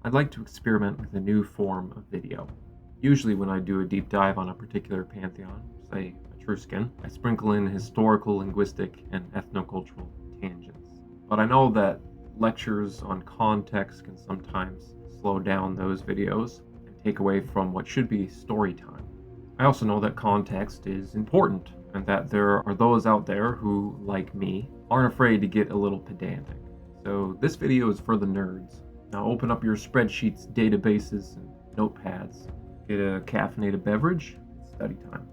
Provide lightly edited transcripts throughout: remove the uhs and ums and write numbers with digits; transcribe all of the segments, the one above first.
I'd like to experiment with a new form of video. Usually when I do a deep dive on a particular pantheon, say Etruscan, I sprinkle in historical, linguistic, and ethnocultural tangents. But I know that lectures on context can sometimes slow down those videos and take away from what should be story time. I also know that context is important and that there are those out there who, like me, aren't afraid to get a little pedantic. So this video is for the nerds. Now open up your spreadsheets, databases, and notepads. Get a caffeinated beverage. It's study time.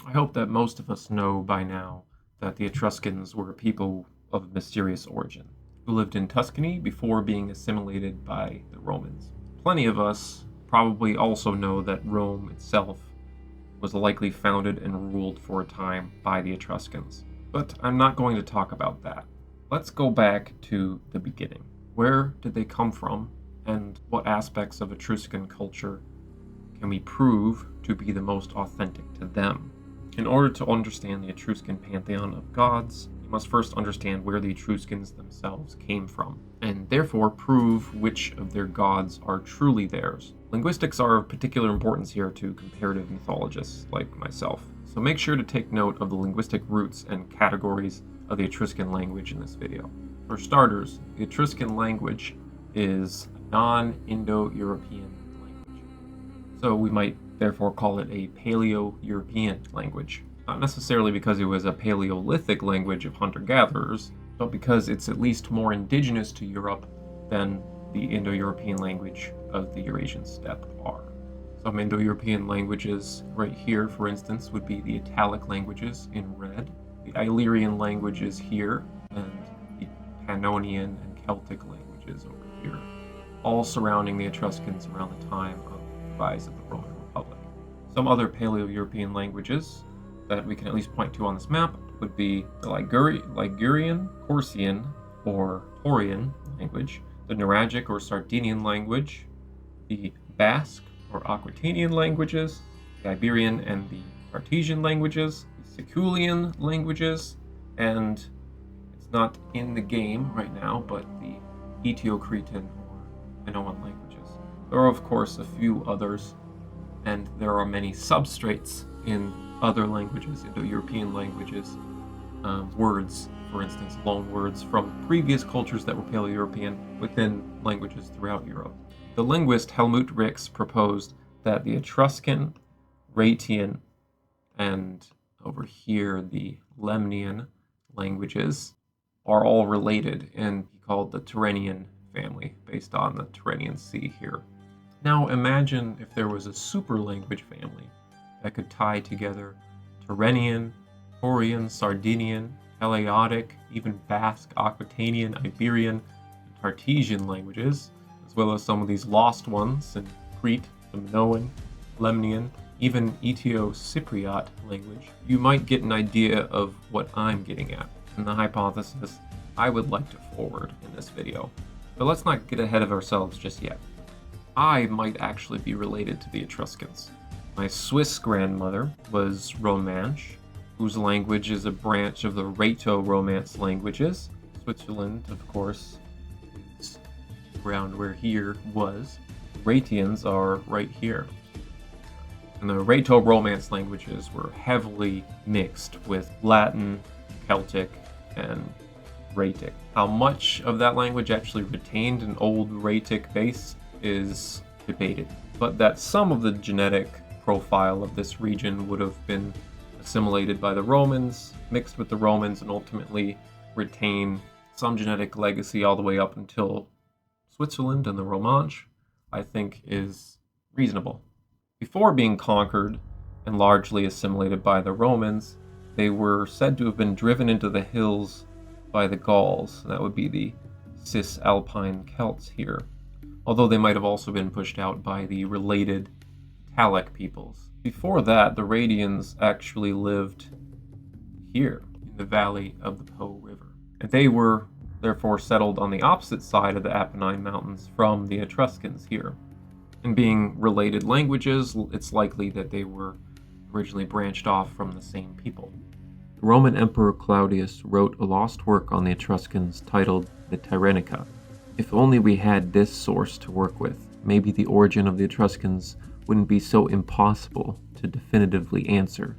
I hope that most of us know by now that the Etruscans were a people of mysterious origin, who lived in Tuscany before being assimilated by the Romans. Plenty of us probably also know that Rome itself was likely founded and ruled for a time by the Etruscans. But I'm not going to talk about that. Let's go back to the beginning. Where did they come from, and what aspects of Etruscan culture can we prove to be the most authentic to them? In order to understand the Etruscan pantheon of gods, you must first understand where the Etruscans themselves came from, and therefore prove which of their gods are truly theirs. Linguistics are of particular importance here to comparative mythologists like myself, so make sure to take note of the linguistic roots and categories of the Etruscan language in this video. For starters, the Etruscan language is a non-Indo-European language, so we might therefore call it a Paleo-European language. Not necessarily because it was a Paleolithic language of hunter-gatherers, but because it's at least more indigenous to Europe than the Indo-European language of the Eurasian steppe are. Some Indo-European languages right here, for instance, would be the Italic languages in red, the Illyrian languages here, and the Pannonian and Celtic languages over here, all surrounding the Etruscans around the time of the rise of the Roman Republic. Some other Paleo-European languages that we can at least point to on this map would be the Ligurian, Corsican, or Taurian language, the Nuragic or Sardinian language, the Basque or Aquitanian languages, the Iberian and the Cartesian languages, the Siculian languages, and it's not in the game right now, but the Aetio-Cretan or Minoan languages. There are, of course, a few others, and there are many substrates in other languages, Indo-European languages, words, for instance, loan words from previous cultures that were Paleo-European within languages throughout Europe. The linguist Helmut proposed that the Etruscan, Rhaetian, and over here the Lemnian languages are all related, and he called the Tyrrhenian family, based on the Tyrrhenian Sea here. Now imagine if there was a super language family that could tie together Tyrrhenian, Taurian, Sardinian, Eleotic, even Basque, Aquitanian, Iberian, and Cartesian languages, as well as some of these lost ones in Crete, the Minoan, Lemnian, even Aetio-Cypriot language. You might get an idea of what I'm getting at, and the hypothesis I would like to forward in this video. But let's not get ahead of ourselves just yet. I might actually be related to the Etruscans. My Swiss grandmother was Romansh, whose language is a branch of the Rhaeto-Romance languages. Switzerland, of course, is around where here was. Rhaetians are right here. And the Rhaeto-Romance languages were heavily mixed with Latin, Celtic, and Rhaetic. How much of that language actually retained an old Rhaetic base is debated, but that some of the genetic profile of this region would have been assimilated by the Romans, mixed with the Romans, and ultimately retain some genetic legacy all the way up until Switzerland and the Romansh, I think is reasonable. Before being conquered and largely assimilated by the Romans, they were said to have been driven into the hills by the Gauls. That would be the Cisalpine Celts here, although they might have also been pushed out by the related Italic peoples. Before that, the Rhaetians actually lived here in the valley of the Po River. And they were therefore settled on the opposite side of the Apennine Mountains from the Etruscans here. And being related languages, it's likely that they were originally branched off from the same people. The Roman Emperor Claudius wrote a lost work on the Etruscans titled the Tyrrhenica. If only we had this source to work with, maybe the origin of the Etruscans wouldn't be so impossible to definitively answer.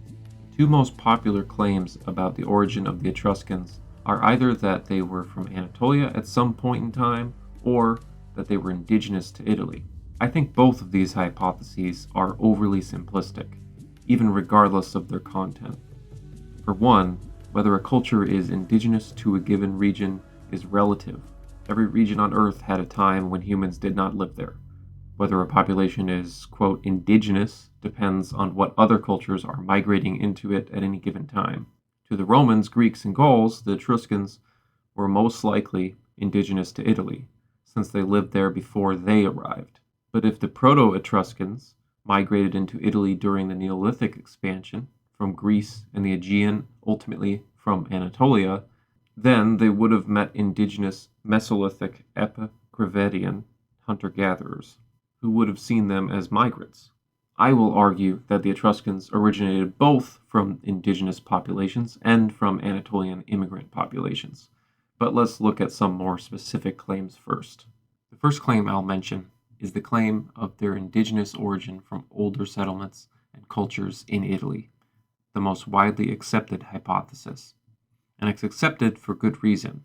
The two most popular claims about the origin of the Etruscans are either that they were from Anatolia at some point in time, or that they were indigenous to Italy. I think both of these hypotheses are overly simplistic, even regardless of their content. For one, whether a culture is indigenous to a given region is relative. Every region on Earth had a time when humans did not live there. Whether a population is, quote, indigenous depends on what other cultures are migrating into it at any given time. To the Romans, Greeks, and Gauls, the Etruscans were most likely indigenous to Italy, since they lived there before they arrived. But if the Proto-Etruscans migrated into Italy during the Neolithic expansion, from Greece and the Aegean, ultimately from Anatolia, then they would have met indigenous Mesolithic Epigravidian hunter-gatherers, who would have seen them as migrants. I will argue that the Etruscans originated both from indigenous populations and from Anatolian immigrant populations. But let's look at some more specific claims first. The first claim I'll mention is the claim of their indigenous origin from older settlements and cultures in Italy, the most widely accepted hypothesis. And it's accepted for good reason.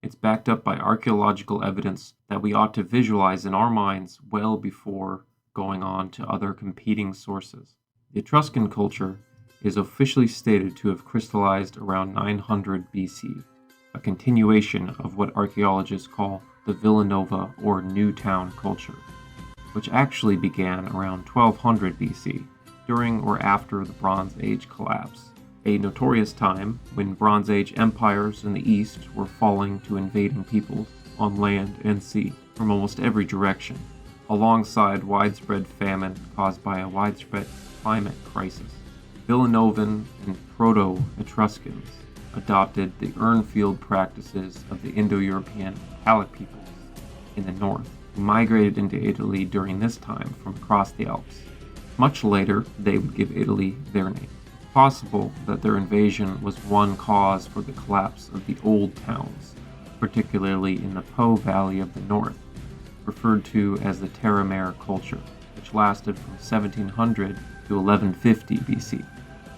It's backed up by archaeological evidence that we ought to visualize in our minds well before going on to other competing sources. The Etruscan culture is officially stated to have crystallized around 900 BC, a continuation of what archaeologists call the Villanova or New Town culture, which actually began around 1200 BC, during or after the Bronze Age collapse, a notorious time when Bronze Age empires in the East were falling to invading peoples on land and sea from almost every direction, alongside widespread famine caused by a widespread climate crisis. Villanovan and Proto-Etruscans adopted the Urnfield practices of the Indo-European Italic peoples in the north, who migrated into Italy during this time from across the Alps. Much later, they would give Italy their name. It's possible that their invasion was one cause for the collapse of the old towns, particularly in the Po Valley of the north, referred to as the Terra Mare culture, which lasted from 1700 to 1150 BC.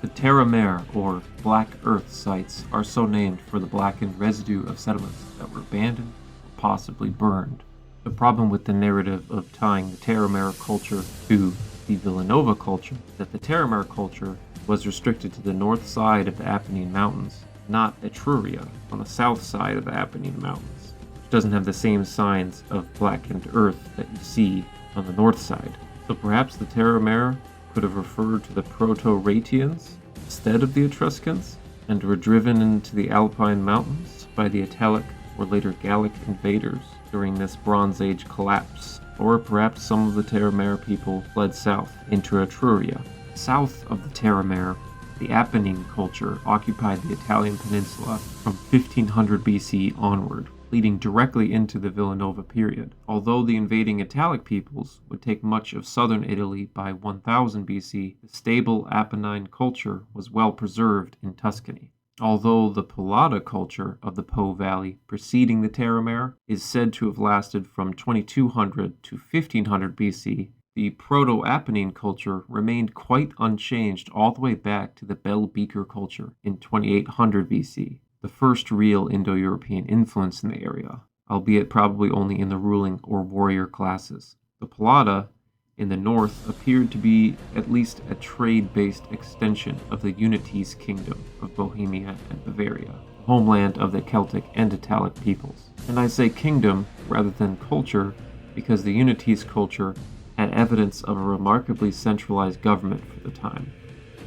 The Terra Mare, or Black Earth sites, are so named for the blackened residue of settlements that were abandoned or possibly burned. The problem with the narrative of tying the Terra Mare culture to the Villanova culture is that the Terra Mare culture was restricted to the north side of the Apennine Mountains, not Etruria, on the south side of the Apennine Mountains, which doesn't have the same signs of blackened earth that you see on the north side. So perhaps the Terra Mare could have referred to the Proto-Rhaetians instead of the Etruscans, and were driven into the Alpine Mountains by the Italic or later Gallic invaders during this Bronze Age collapse. Or perhaps some of the Terra Mare people fled south into Etruria. South of the Terra Mare, the Apennine culture occupied the Italian peninsula from 1500 BC onward, leading directly into the Villanova period. Although the invading Italic peoples would take much of southern Italy by 1000 BC, the stable Apennine culture was well preserved in Tuscany. Although the Polada culture of the Po Valley preceding the Terra Mare is said to have lasted from 2200 to 1500 BC, the Proto-Apennine culture remained quite unchanged all the way back to the Bell Beaker culture in 2800 BC, the first real Indo-European influence in the area, albeit probably only in the ruling or warrior classes. The Polada in the north appeared to be at least a trade-based extension of the Unitese kingdom of Bohemia and Bavaria, the homeland of the Celtic and Italic peoples. And I say kingdom rather than culture because the Unitese culture had evidence of a remarkably centralized government for the time,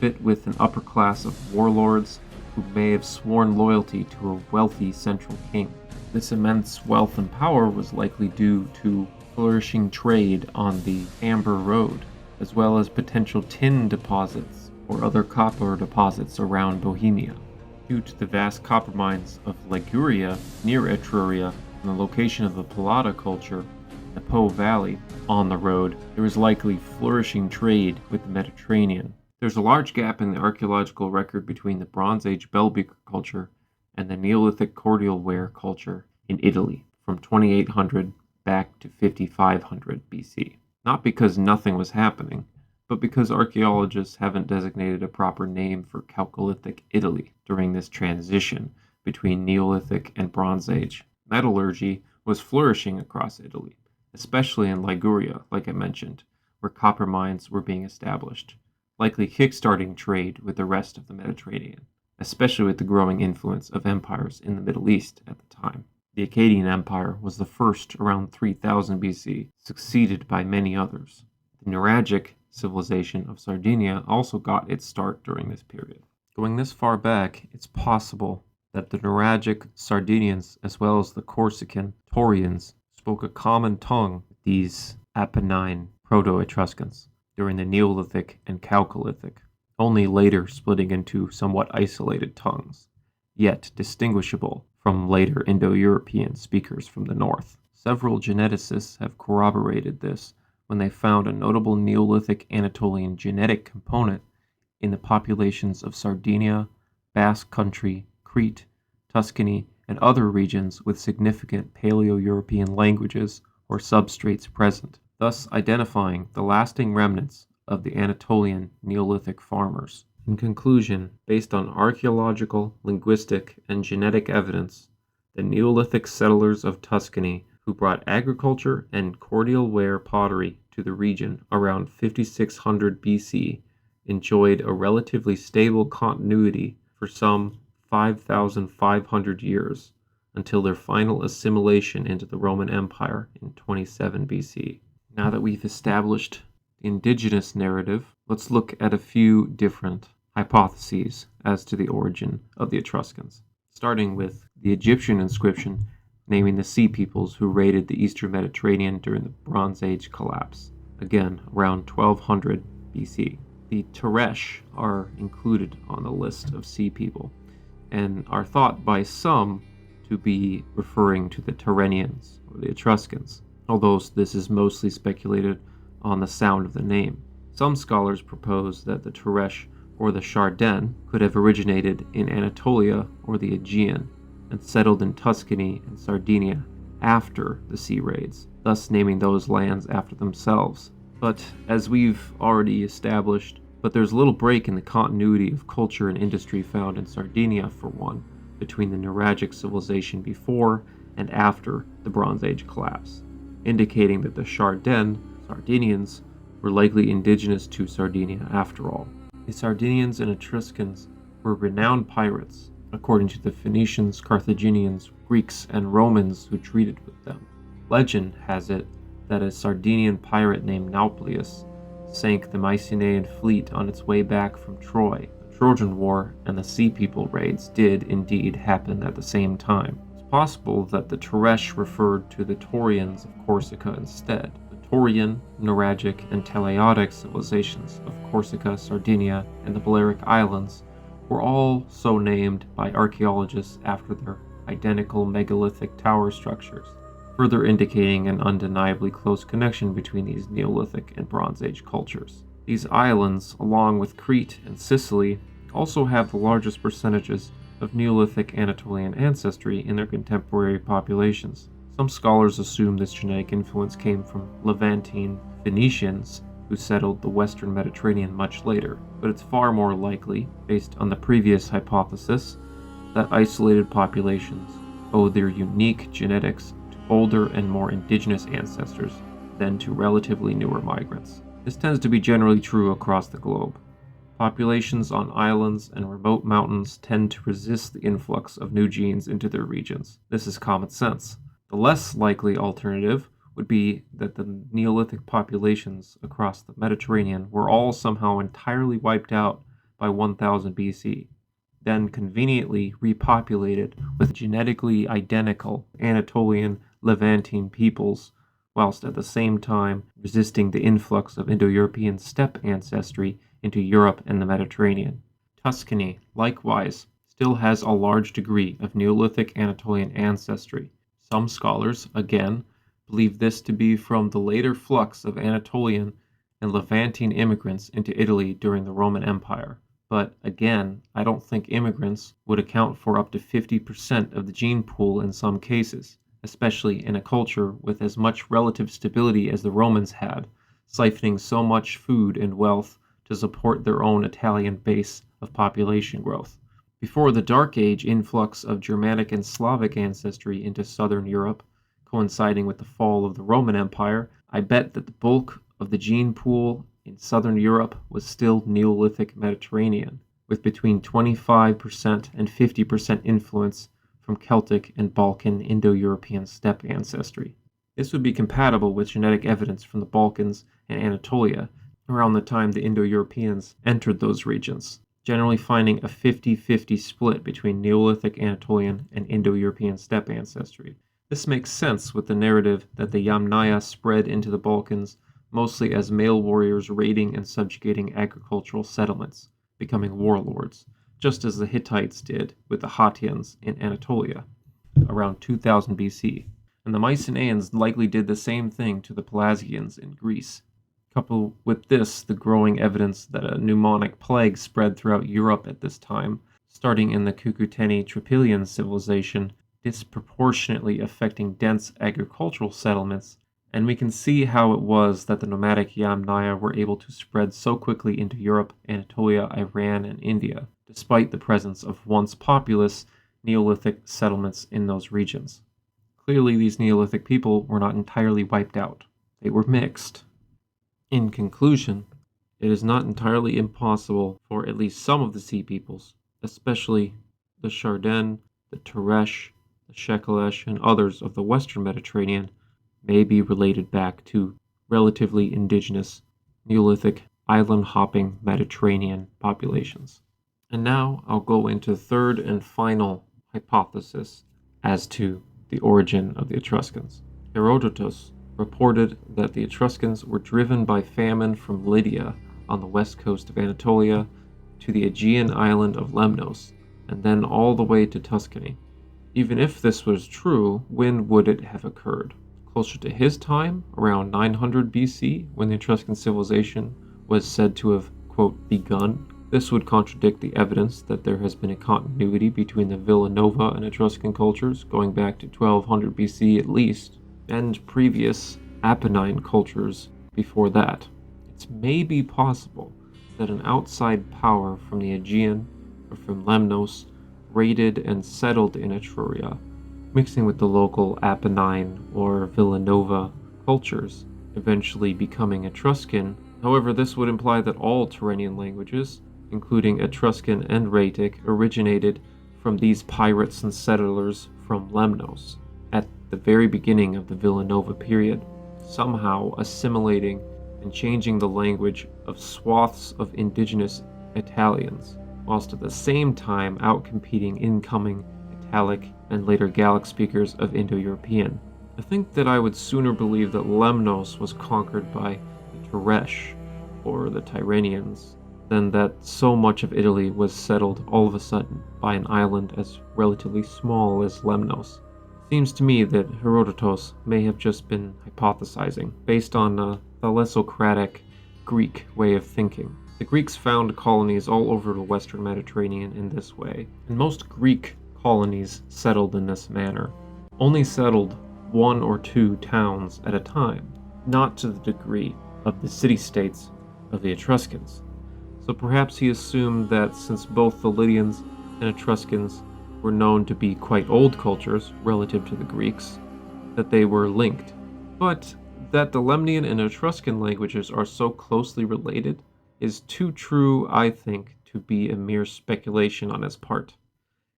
fit with an upper class of warlords who may have sworn loyalty to a wealthy central king. This immense wealth and power was likely due to flourishing trade on the Amber Road, as well as potential tin deposits or other copper deposits around Bohemia. Due to the vast copper mines of Liguria near Etruria and the location of the Plata culture in the Po Valley on the road, there was likely flourishing trade with the Mediterranean. There's a large gap in the archaeological record between the Bronze Age bell-beaker culture and the Neolithic cordial ware culture in Italy from 2800 back to 5500 BC. Not because nothing was happening, but because archaeologists haven't designated a proper name for Chalcolithic Italy during this transition between Neolithic and Bronze Age. Metallurgy was flourishing across Italy, especially in Liguria, like I mentioned, where copper mines were being established, likely kickstarting trade with the rest of the Mediterranean, especially with the growing influence of empires in the Middle East at the time. The Akkadian Empire was the first around 3000 BC, succeeded by many others. The Nuragic civilization of Sardinia also got its start during this period. Going this far back, it's possible that the Nuragic Sardinians, as well as the Corsican Taurians, spoke a common tongue with these Apennine Proto-Etruscans during the Neolithic and Chalcolithic, only later splitting into somewhat isolated tongues, yet distinguishable from later Indo-European speakers from the north. Several geneticists have corroborated this when they found a notable Neolithic Anatolian genetic component in the populations of Sardinia, Basque Country, Crete, Tuscany, and other regions with significant Paleo-European languages or substrates present, thus identifying the lasting remnants of the Anatolian Neolithic farmers. In conclusion, based on archaeological, linguistic, and genetic evidence, the Neolithic settlers of Tuscany who brought agriculture and cordial ware pottery to the region around 5600 BC enjoyed a relatively stable continuity for some 5,500 years until their final assimilation into the Roman Empire in 27 BC. Now that we've established the indigenous narrative, let's look at a few different hypotheses as to the origin of the Etruscans, starting with the Egyptian inscription naming the sea peoples who raided the eastern Mediterranean during the Bronze Age collapse, again around 1200 BC. The Teresh are included on the list of sea people and are thought by some to be referring to the Tyrrhenians or the Etruscans, although this is mostly speculated on the sound of the name. Some scholars propose that the Teresh or the Chardin could have originated in Anatolia or the Aegean and settled in Tuscany and Sardinia after the sea raids, thus naming those lands after themselves. But as we've already established, there's little break in the continuity of culture and industry found in Sardinia, for one, between the Nuragic civilization before and after the Bronze Age collapse, indicating that the Sardinians, were likely indigenous to Sardinia after all. The Sardinians and Etruscans were renowned pirates, according to the Phoenicians, Carthaginians, Greeks, and Romans who treated with them. Legend has it that a Sardinian pirate named Nauplius sank the Mycenaean fleet on its way back from Troy. The Trojan War and the Sea People raids did indeed happen at the same time. It's possible that the Teresh referred to the Taurians of Corsica instead. The Taurian, Nuragic, and Teleotic civilizations of Corsica, Sardinia, and the Balearic Islands were all so named by archaeologists after their identical megalithic tower structures, further indicating an undeniably close connection between these Neolithic and Bronze Age cultures. These islands, along with Crete and Sicily, also have the largest percentages of Neolithic Anatolian ancestry in their contemporary populations. Some scholars assume this genetic influence came from Levantine Phoenicians who settled the western Mediterranean much later, but it's far more likely, based on the previous hypothesis, that isolated populations owe their unique genetics to older and more indigenous ancestors than to relatively newer migrants. This tends to be generally true across the globe. Populations on islands and remote mountains tend to resist the influx of new genes into their regions. This is common sense. The less likely alternative would be that the Neolithic populations across the Mediterranean were all somehow entirely wiped out by 1000 BC, then conveniently repopulated with genetically identical Anatolian Levantine peoples, whilst at the same time resisting the influx of Indo-European steppe ancestry into Europe and the Mediterranean. Tuscany, likewise, still has a large degree of Neolithic Anatolian ancestry. Some scholars, again, believe this to be from the later flux of Anatolian and Levantine immigrants into Italy during the Roman Empire. But again, I don't think immigrants would account for up to 50% of the gene pool in some cases, especially in a culture with as much relative stability as the Romans had, siphoning so much food and wealth to support their own Italian base of population growth. Before the Dark Age influx of Germanic and Slavic ancestry into southern Europe, coinciding with the fall of the Roman Empire, I bet that the bulk of the gene pool in southern Europe was still Neolithic Mediterranean, with between 25% and 50% influence from Celtic and Balkan Indo-European steppe ancestry. This would be compatible with genetic evidence from the Balkans and Anatolia around the time the Indo-Europeans entered those regions, generally finding a 50-50 split between Neolithic Anatolian and Indo-European steppe ancestry. This makes sense with the narrative that the Yamnaya spread into the Balkans mostly as male warriors raiding and subjugating agricultural settlements, becoming warlords, just as the Hittites did with the Hottians in Anatolia around 2000 BC. And the Mycenaeans likely did the same thing to the Pelasgians in Greece. Coupled with this, the growing evidence that a pneumonic plague spread throughout Europe at this time, starting in the Cucuteni-Trypillian civilization, disproportionately affecting dense agricultural settlements, and we can see how it was that the nomadic Yamnaya were able to spread so quickly into Europe, Anatolia, Iran, and India, despite the presence of once populous Neolithic settlements in those regions. Clearly, these Neolithic people were not entirely wiped out. They were mixed. In conclusion, it is not entirely impossible for at least some of the Sea Peoples, especially the Chardin, the Teresh, the Shekelesh, and others of the Western Mediterranean, may be related back to relatively indigenous Neolithic island-hopping Mediterranean populations. And now I'll go into third and final hypothesis as to the origin of the Etruscans. Herodotus reported that the Etruscans were driven by famine from Lydia on the west coast of Anatolia to the Aegean island of Lemnos, and then all the way to Tuscany. Even if this was true, when would it have occurred? Closer to his time, around 900 BC, when the Etruscan civilization was said to have, quote, begun. This would contradict the evidence that there has been a continuity between the Villanova and Etruscan cultures going back to 1200 BC at least, and previous Apennine cultures before that. It's maybe possible that an outside power from the Aegean or from Lemnos raided and settled in Etruria, mixing with the local Apennine or Villanova cultures, eventually becoming Etruscan. However, this would imply that all Tyrrhenian languages, including Etruscan and Rhaetic, originated from these pirates and settlers from Lemnos at the very beginning of the Villanova period, somehow assimilating and changing the language of swaths of indigenous Italians, whilst at the same time outcompeting incoming Italic and later Gallic speakers of Indo-European. I think that I would sooner believe that Lemnos was conquered by the Teresh, or the Tyrrhenians, than that so much of Italy was settled all of a sudden by an island as relatively small as Lemnos. It seems to me that Herodotus may have just been hypothesizing, based on a thalassocratic Greek way of thinking. The Greeks found colonies all over the Western Mediterranean in this way, and most Greek colonies settled in this manner, only settled one or two towns at a time, not to the degree of the city-states of the Etruscans. So perhaps he assumed that since both the Lydians and Etruscans were known to be quite old cultures relative to the Greeks, that they were linked. But that the Lemnian and Etruscan languages are so closely related is too true, I think, to be a mere speculation on his part.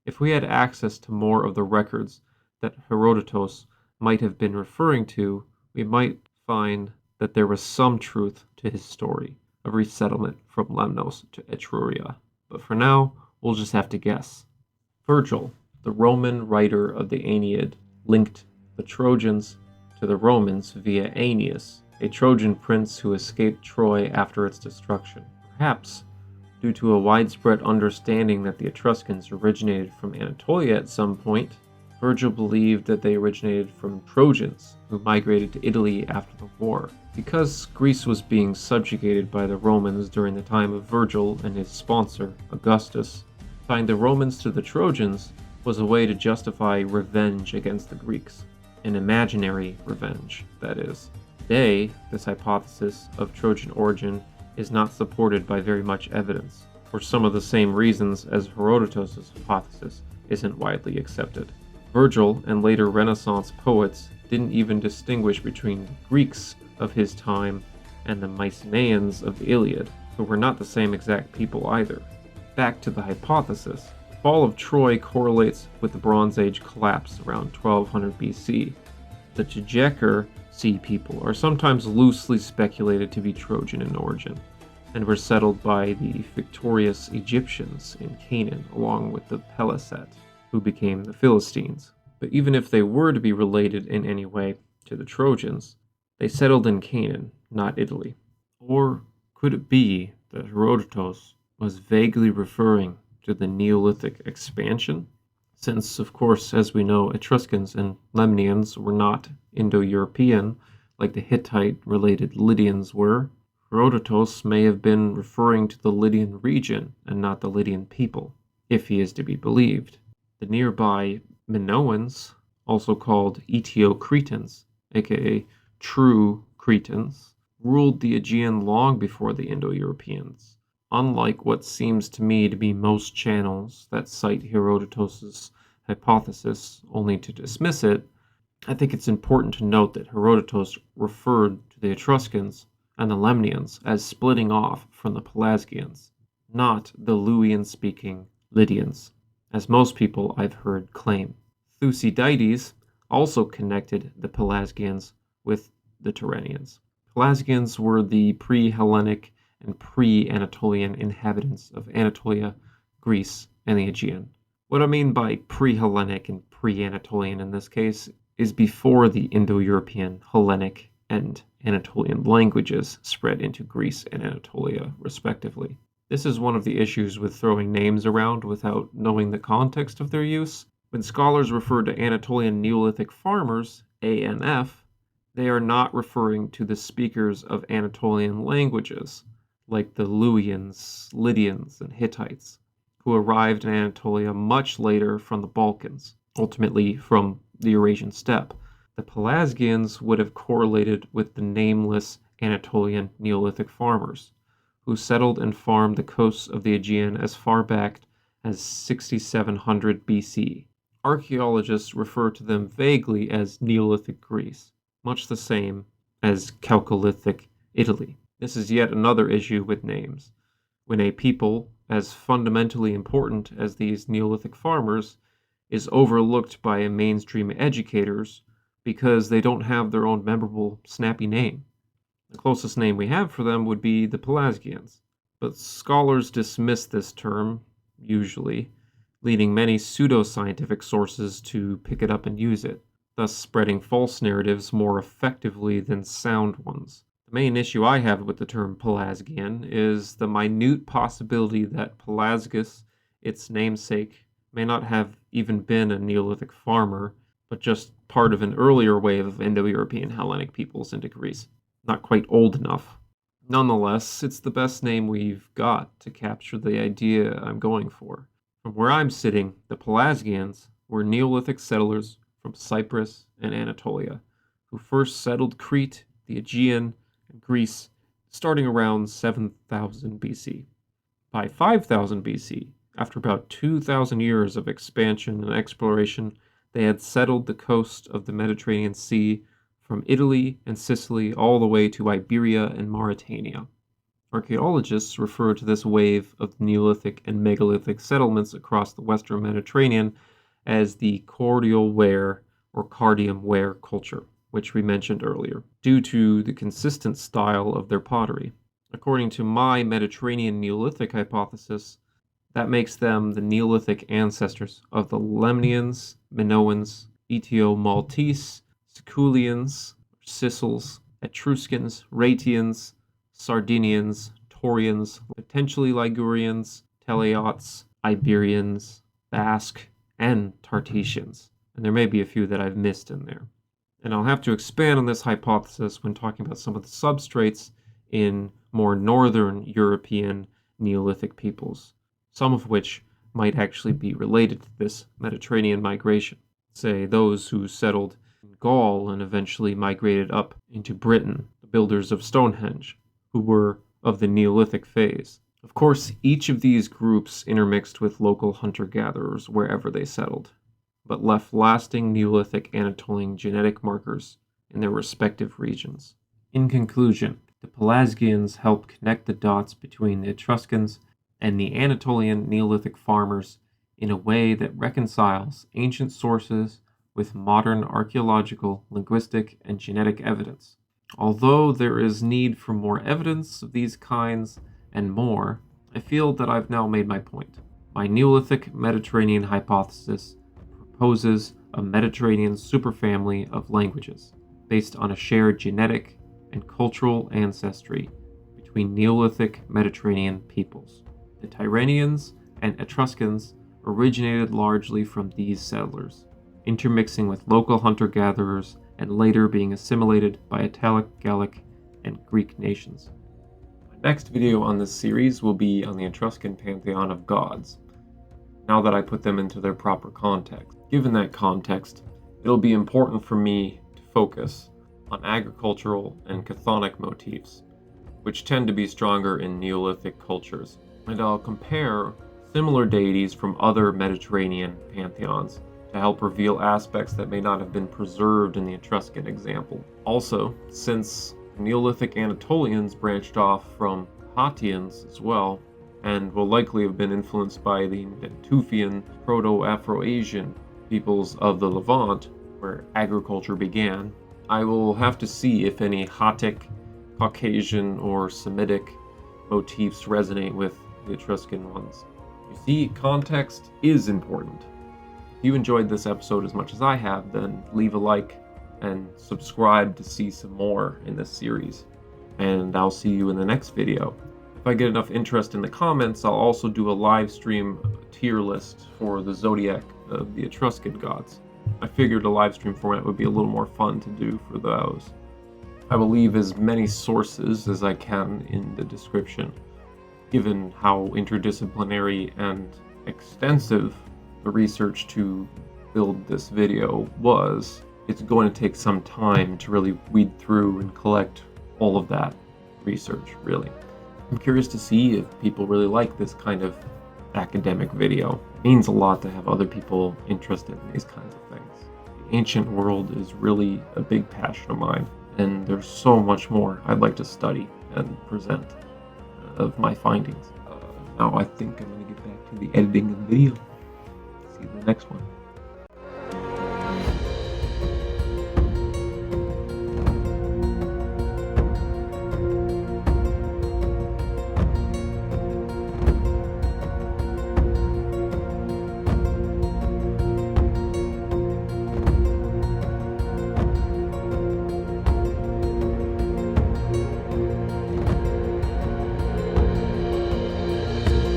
If we had access to more of the records that Herodotus might have been referring to, we might find that there was some truth to his story of resettlement from Lemnos to Etruria. But for now, we'll just have to guess. Virgil, the Roman writer of the Aeneid, linked the Trojans to the Romans via Aeneas, a Trojan prince who escaped Troy after its destruction. Perhaps Due to a widespread understanding that the Etruscans originated from Anatolia at some point, Virgil believed that they originated from Trojans, who migrated to Italy after the war. Because Greece was being subjugated by the Romans during the time of Virgil and his sponsor, Augustus, tying the Romans to the Trojans was a way to justify revenge against the Greeks. An imaginary revenge, that is. Today, this hypothesis of Trojan origin is not supported by very much evidence, for some of the same reasons as Herodotus' hypothesis isn't widely accepted. Virgil and later Renaissance poets didn't even distinguish between the Greeks of his time and the Mycenaeans of the Iliad, who were not the same exact people either. Back to the hypothesis. The fall of Troy correlates with the Bronze Age collapse around 1200 BC. The Tjeker Sea people are sometimes loosely speculated to be Trojan in origin, and were settled by the victorious Egyptians in Canaan along with the Pelasgians, who became the Philistines. But even if they were to be related in any way to the Trojans, they settled in Canaan, not Italy. Or could it be that Herodotus was vaguely referring to the Neolithic expansion? Since, of course, as we know, Etruscans and Lemnians were not Indo-European like the Hittite-related Lydians were, Herodotus may have been referring to the Lydian region and not the Lydian people, if he is to be believed. The nearby Minoans, also called Aetio-Cretans, aka true Cretans, ruled the Aegean long before the Indo-Europeans. Unlike what seems to me to be most channels that cite Herodotus' hypothesis only to dismiss it, I think it's important to note that Herodotus referred to the Etruscans and the Lemnians as splitting off from the Pelasgians, not the Luwian-speaking Lydians, as most people I've heard claim. Thucydides also connected the Pelasgians with the Tyrrhenians. Pelasgians were the pre-Hellenic and pre-Anatolian inhabitants of Anatolia, Greece, and the Aegean. What I mean by pre-Hellenic and pre-Anatolian in this case is before the Indo-European, Hellenic, and Anatolian languages spread into Greece and Anatolia, respectively. This is one of the issues with throwing names around without knowing the context of their use. When scholars refer to Anatolian Neolithic farmers, ANF, they are not referring to the speakers of Anatolian languages, like the Luwians, Lydians, and Hittites, who arrived in Anatolia much later from the Balkans, ultimately from the Eurasian steppe. The Pelasgians would have correlated with the nameless Anatolian Neolithic farmers, who settled and farmed the coasts of the Aegean as far back as 6700 BC. Archaeologists refer to them vaguely as Neolithic Greece, much the same as Chalcolithic Italy. This is yet another issue with names. When a people as fundamentally important as these Neolithic farmers is overlooked by mainstream educators because they don't have their own memorable, snappy name. The closest name we have for them would be the Pelasgians, but scholars dismiss this term, usually, leading many pseudoscientific sources to pick it up and use it, thus spreading false narratives more effectively than sound ones. The main issue I have with the term Pelasgian is the minute possibility that Pelasgus, its namesake, may not have even been a Neolithic farmer, but just part of an earlier wave of Indo-European Hellenic peoples into Greece. Not quite old enough. Nonetheless, it's the best name we've got to capture the idea I'm going for. From where I'm sitting, the Pelasgians were Neolithic settlers from Cyprus and Anatolia, who first settled Crete, the Aegean, and Greece starting around 7000 BC. By 5000 BC, after about 2,000 years of expansion and exploration, they had settled the coast of the Mediterranean Sea from Italy and Sicily all the way to Iberia and Mauritania. Archaeologists refer to this wave of Neolithic and megalithic settlements across the western Mediterranean as the Cordial Ware or Cardium Ware culture, which we mentioned earlier, due to the consistent style of their pottery. According to my Mediterranean Neolithic hypothesis, that makes them the Neolithic ancestors of the Lemnians, Minoans, Aetio-Maltese, Siculians, Sicels, Etruscans, Rhaetians, Sardinians, Taurians, potentially Ligurians, Teleots, Iberians, Basque, and Tartessians. And there may be a few that I've missed in there. And I'll have to expand on this hypothesis when talking about some of the substrates in more northern European Neolithic peoples, some of which might actually be related to this Mediterranean migration. Say, those who settled in Gaul and eventually migrated up into Britain, the builders of Stonehenge, who were of the Neolithic phase. Of course, each of these groups intermixed with local hunter-gatherers wherever they settled, but left lasting Neolithic Anatolian genetic markers in their respective regions. In conclusion, the Pelasgians helped connect the dots between the Etruscans and the Anatolian Neolithic farmers in a way that reconciles ancient sources with modern archaeological, linguistic, and genetic evidence. Although there is need for more evidence of these kinds and more, I feel that I've now made my point. My Neolithic Mediterranean hypothesis proposes a Mediterranean superfamily of languages based on a shared genetic and cultural ancestry between Neolithic Mediterranean peoples. The Tyrrhenians and Etruscans originated largely from these settlers, intermixing with local hunter-gatherers and later being assimilated by Italic, Gallic, and Greek nations. My next video on this series will be on the Etruscan pantheon of gods, now that I put them into their proper context. Given that context, it'll be important for me to focus on agricultural and chthonic motifs, which tend to be stronger in Neolithic cultures, and I'll compare similar deities from other Mediterranean pantheons to help reveal aspects that may not have been preserved in the Etruscan example. Also, since Neolithic Anatolians branched off from Hattans as well, and will likely have been influenced by the Natufian Proto-Afro-Asian peoples of the Levant, where agriculture began, I will have to see if any Hattic, Caucasian, or Semitic motifs resonate with the Etruscan ones. You see, context is important. If you enjoyed this episode as much as I have, then leave a like and subscribe to see some more in this series. And I'll see you in the next video. If I get enough interest in the comments, I'll also do a live stream tier list for the zodiac of the Etruscan gods. I figured a live stream format would be a little more fun to do for those. I will leave as many sources as I can in the description. Given how interdisciplinary and extensive the research to build this video was, it's going to take some time to really weed through and collect all of that research, really. I'm curious to see if people really like this kind of academic video. It means a lot to have other people interested in these kinds of things. The ancient world is really a big passion of mine, and there's so much more I'd like to study and present of my findings. Now I think I'm going to get back to the editing of the video. See you in the next one.